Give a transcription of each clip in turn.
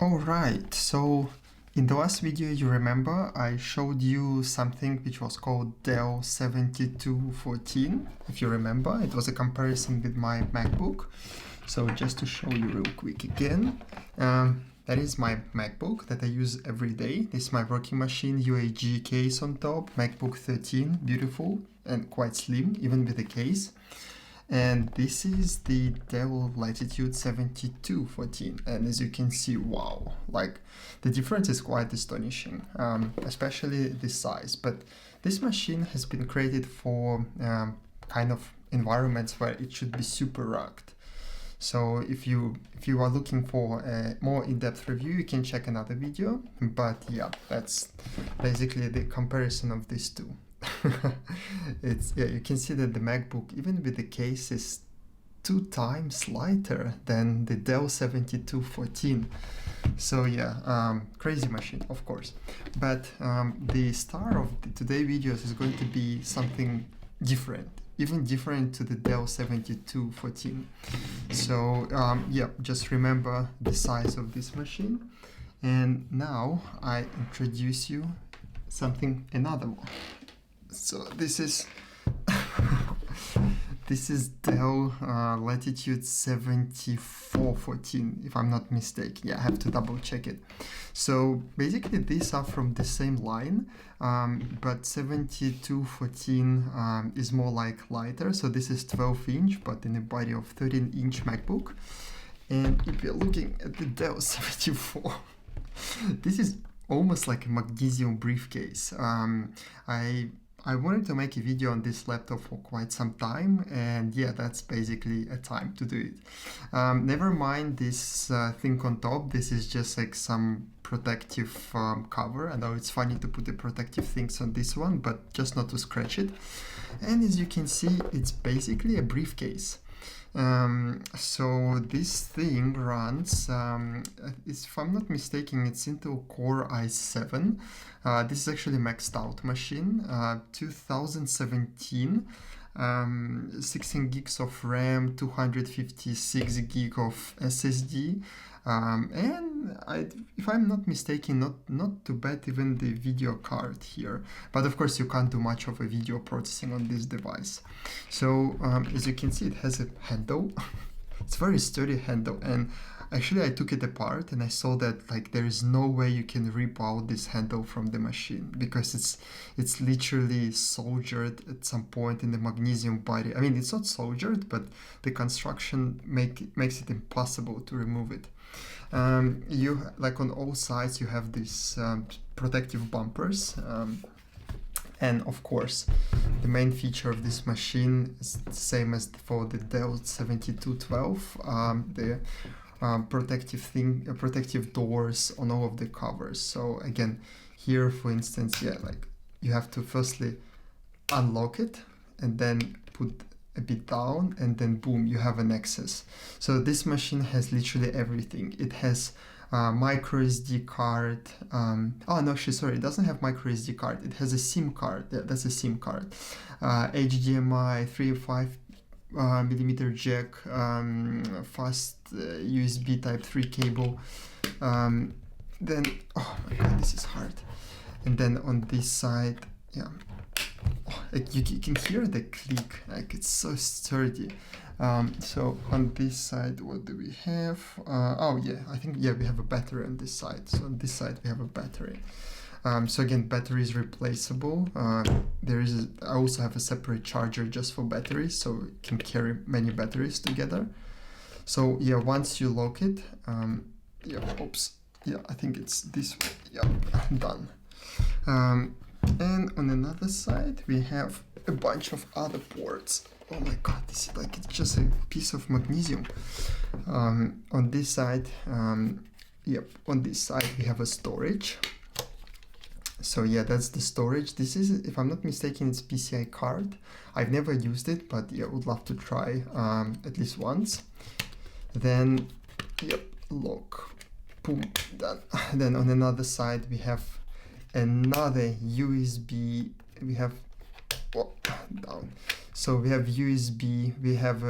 Alright, so in the last video you remember I showed you something which was called Dell 7214. If you remember, it was a comparison with my MacBook. So just to show you real quick again, that is my MacBook that I use every day. This is my working machine, UAG case on top, MacBook 13, beautiful and quite slim even with the case. And this is the Dell Latitude 7214, and as you can see, wow, like the difference is quite astonishing, especially the size. But this machine has been created for kind of environments where it should be super rugged. So if you are looking for a more in-depth review, you can check another video. But yeah, that's basically the comparison of these two. You can see that the MacBook, even with the case, is 2 times lighter than the Dell 7214. So yeah, crazy machine, of course. But the star of today's videos is going to be something different, even different to the Dell 7214. So yeah, just remember the size of this machine. And now I introduce you another one. So this is this is Dell Latitude 7414, if I'm not mistaken. Yeah, I have to double check it. So basically these are from the same line, but 7214 is more like lighter. So this is 12-inch, but in a body of 13-inch MacBook. And if you're looking at the Dell 74, this is almost like a magnesium briefcase. I wanted to make a video on this laptop for quite some time, and yeah, that's basically a time to do it. Never mind this thing on top. This is just like some protective cover. I know it's funny to put the protective things on this one, but just not to scratch it. And as you can see, it's basically a briefcase. So this thing runs, if I'm not mistaken, it's Intel Core i7. This is actually a maxed out machine, 2017, 16 gigs of RAM, 256 gig of SSD, and if I'm not mistaken, not too bad even the video card here. But of course you can't do much of a video processing on this device. So as you can see, it has a handle. It's a very sturdy handle, and actually I took it apart and I saw that like there is no way you can rip out this handle from the machine, because it's literally soldered at some point in the magnesium body. I mean, it's not soldered, but the construction makes it impossible to remove it. You like on all sides you have these protective bumpers, and of course the main feature of this machine is the same as for the Dell 7212, the protective doors on all of the covers. So again, here for instance, yeah, like you have to firstly unlock it and then put a bit down, and then boom, you have an access. So this machine has literally everything. It has micro SD card. Oh no, sorry, it doesn't have micro SD card. It has a SIM card. Yeah, that's a SIM card. HDMI 3.5 millimeter jack, fast USB Type 3 cable. Then, oh my god, this is hard. And then on this side, yeah, like you can hear the click, like it's so sturdy. So on this side, what do we have? Oh yeah, I think, yeah, we have a battery on this side. So on this side we have a battery. So again, battery is replaceable. I also have a separate charger just for batteries, so it can carry many batteries together. So yeah, once you lock it, yeah, oops, yeah, I think it's this way. Yeah, done. And on another side, we have a bunch of other ports. Oh my god, this is like, it's just a piece of magnesium. On this side, yep, on this side we have a storage. So yeah, that's the storage. This is, if I'm not mistaken, it's PCI card. I've never used it, but yeah, would love to try at least once. Then, yep, lock, boom, done. Then on another side we have another USB. We have down. So we have USB, we have,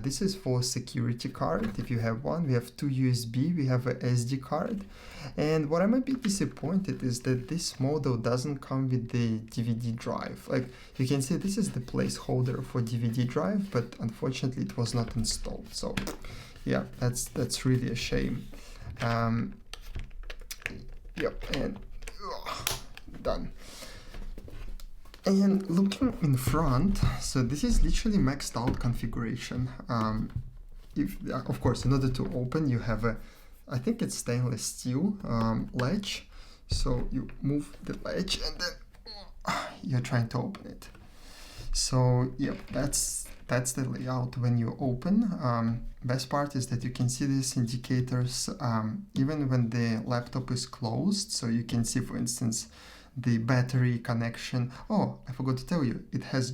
this is for security card, if you have one. We have two USB, we have a SD card. And what I'm a bit disappointed is that this model doesn't come with the DVD drive. Like, you can see this is the placeholder for DVD drive, but unfortunately it was not installed. So yeah, that's really a shame. Yep, and done. And looking in front, so this is literally maxed out configuration. Of course, in order to open, you have a, I think it's stainless steel latch. So you move the latch and then you're trying to open it. So yep, that's the layout when you open. Best part is that you can see these indicators even when the laptop is closed. So you can see, for instance, the battery connection. Oh, I forgot to tell you, it has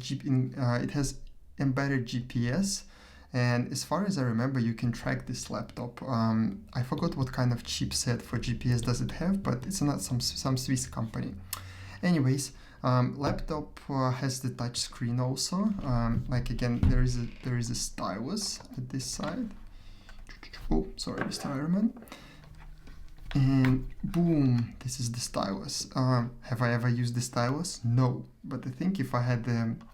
embedded GPS, and as far as I remember, you can track this laptop. I forgot what kind of chipset for GPS does it have, but it's not some Swiss company. Anyways, laptop has the touch screen also. Like again, there is a stylus at this side. Oh, sorry, Mr. Ironman. And boom, this is the stylus. Have I ever used the stylus? No, but I think if I had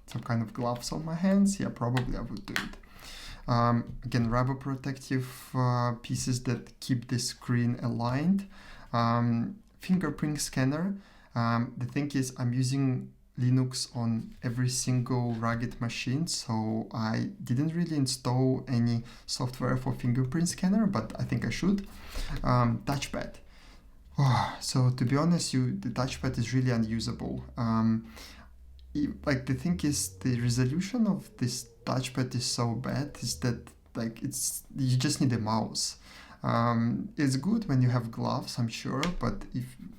some kind of gloves on my hands, yeah, probably I would do it. Again, rubber protective pieces that keep the screen aligned. Fingerprint scanner. The thing is, I'm using Linux on every single rugged machine, so I didn't really install any software for fingerprint scanner, but I think I should. Touchpad. So to be honest, the touchpad is really unusable. Like the thing is, the resolution of this touchpad is so bad is that like you just need a mouse. It's good when you have gloves, I'm sure, but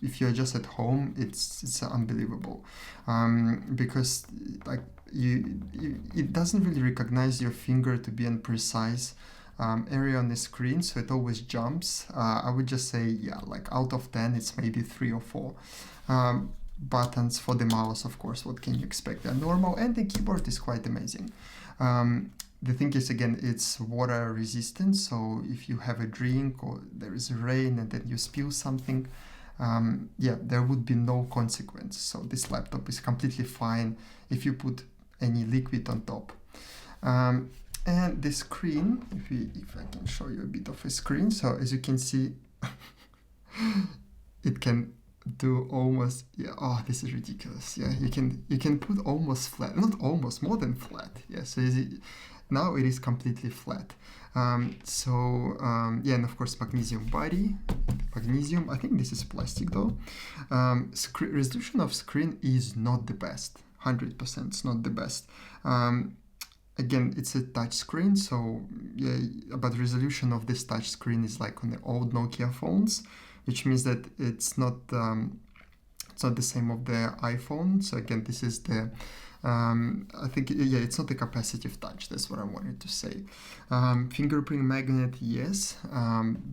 if you're just at home, it's unbelievable, because like it doesn't really recognize your finger to be in precise area on the screen, so it always jumps. I would just say, yeah, like out of 10, it's maybe 3 or 4. Buttons for the mouse, of course, what can you expect? They're normal, and the keyboard is quite amazing. The thing is, again, it's water resistant, so if you have a drink or there is rain and then you spill something, yeah, there would be no consequence. So this laptop is completely fine if you put any liquid on top. And the screen, if I can show you a bit of a screen, so as you can see, it can do almost, yeah, oh, this is ridiculous. Yeah, you can put almost flat, not almost, more than flat. Yeah, so now it is completely flat. Yeah, and of course magnesium body. Magnesium, I think this is plastic though. Resolution of screen is not the best. 100%, it's not the best. Again, it's a touch screen, so yeah, but resolution of this touch screen is like on the old Nokia phones, which means that it's not the same of the iPhone. So again, this is the I think, yeah, it's not the capacitive touch. That's what I wanted to say. Fingerprint magnet, yes,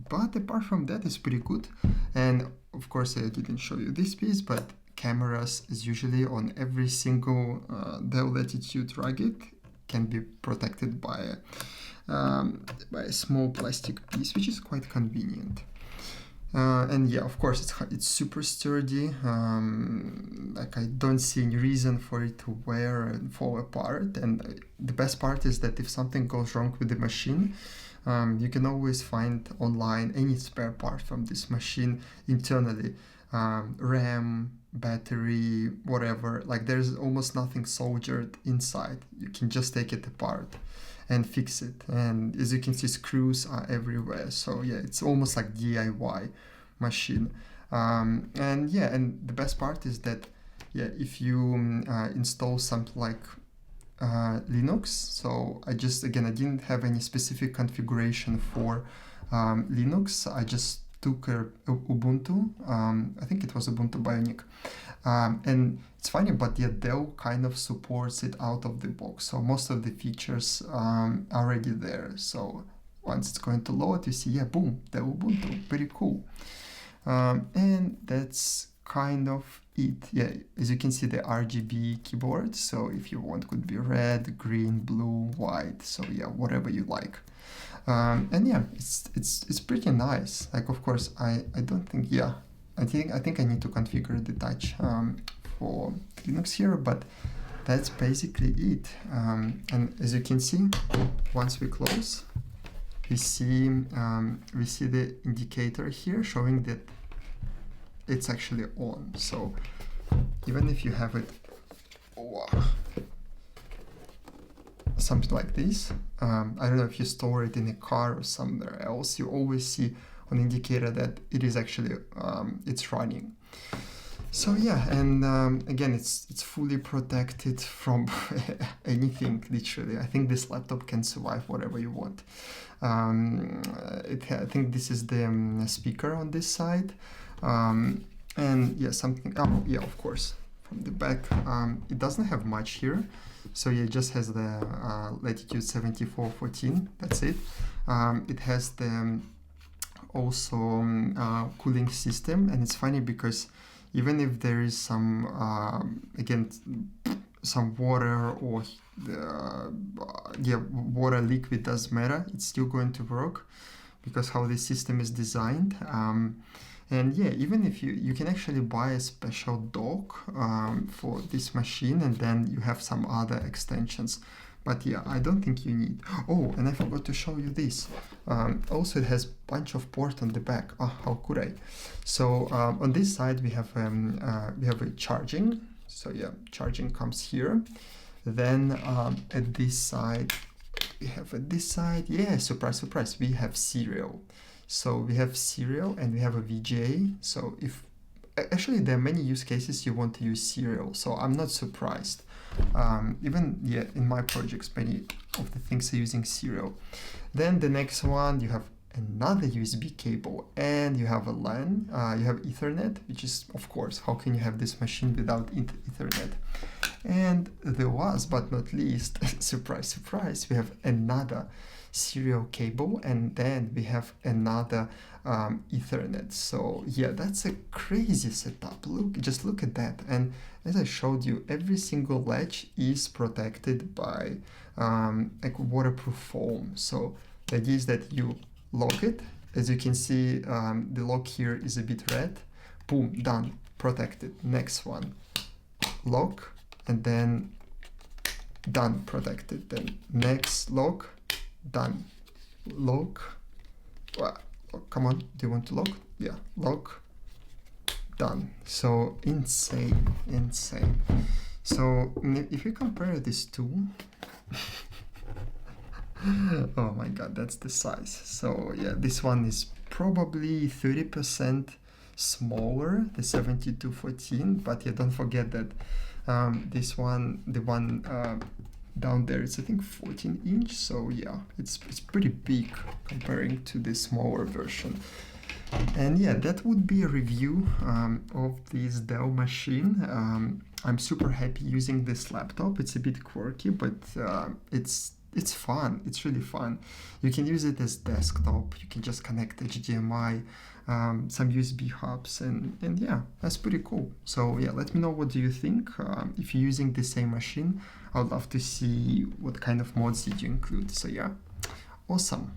but apart from that, it's pretty good. And of course, I didn't show you this piece, but cameras is usually on every single Dell Latitude rugged can be protected by a small plastic piece, which is quite convenient. And yeah, of course, it's super sturdy. Like I don't see any reason for it to wear and fall apart. And the best part is that if something goes wrong with the machine, you can always find online any spare part from this machine internally. RAM, battery, whatever. Like there's almost nothing soldered inside. You can just take it apart and fix it. And as you can see, screws are everywhere. So yeah, it's almost like DIY machine. And yeah, and the best part is that, yeah, if you install something like Linux, so I didn't have any specific configuration for Linux. I just took Ubuntu. I think it was Ubuntu Bionic. And it's funny, but yeah, Dell kind of supports it out of the box. So most of the features are already there. So once it's going to load, you see, yeah, boom, Dell Ubuntu, pretty cool. And that's kind of it. Yeah, as you can see, the RGB keyboard. So if you want, could be red, green, blue, white. So yeah, whatever you like. And yeah, it's pretty nice. Like, of course, I don't think, yeah, I think I need to configure the touch for Linux here, but that's basically it. And as you can see, once we close, we see the indicator here showing that it's actually on. So even if you have it, something like this, I don't know if you store it in a car or somewhere else, you always see an indicator that it is actually it's running. So yeah, and again, it's fully protected from anything, literally. I think this laptop can survive whatever you want. I think this is the speaker on this side, and yeah, something. Oh yeah, of course, from the back, it doesn't have much here. So yeah, it just has the latitude 7414. That's it. It has the also cooling system, and it's funny because even if there is some again some water or yeah, water liquid does matter, it's still going to work because how the system is designed. And yeah, even if you can actually buy a special dock for this machine, and then you have some other extensions. But yeah, I don't think you need. Oh, and I forgot to show you this. Also, it has a bunch of ports on the back. Oh, how could I? So on this side we have a charging. So yeah, charging comes here. Then at this side yeah, surprise, surprise, we have serial. So we have serial and we have a VGA. So if actually there are many use cases you want to use serial, so I'm not surprised. Even yeah, in my projects, many of the things are using serial. Then the next one, you have another USB cable, and you have a LAN, you have Ethernet, which is, of course, how can you have this machine without Ethernet? And the last but not least, surprise, surprise, we have another serial cable, and then we have another Ethernet. So yeah, that's a crazy setup. Just look at that. And as I showed you, every single latch is protected by like waterproof foam. So the idea is that you lock it. As you can see, the lock here is a bit red. Boom, done, protected. Next one, lock, and then done, protected. Then next lock, done, lock. Well, oh, come on, do you want to lock? Yeah, lock, done. So insane, insane. So if you compare these two, oh my god, that's the size. So yeah, this one is probably 30% smaller, the 7214, but yeah, don't forget that this one, the one down there, it's I think 14 inch, so yeah, it's pretty big comparing to the smaller version. And yeah, that would be a review of this Dell machine. I'm super happy using this laptop. It's a bit quirky, but it's fun. It's really fun. You can use it as desktop. You can just connect HDMI, some USB hubs, and yeah, that's pretty cool. So yeah, let me know what do you think. If you're using the same machine, I would love to see what kind of mods did you include. So yeah, awesome.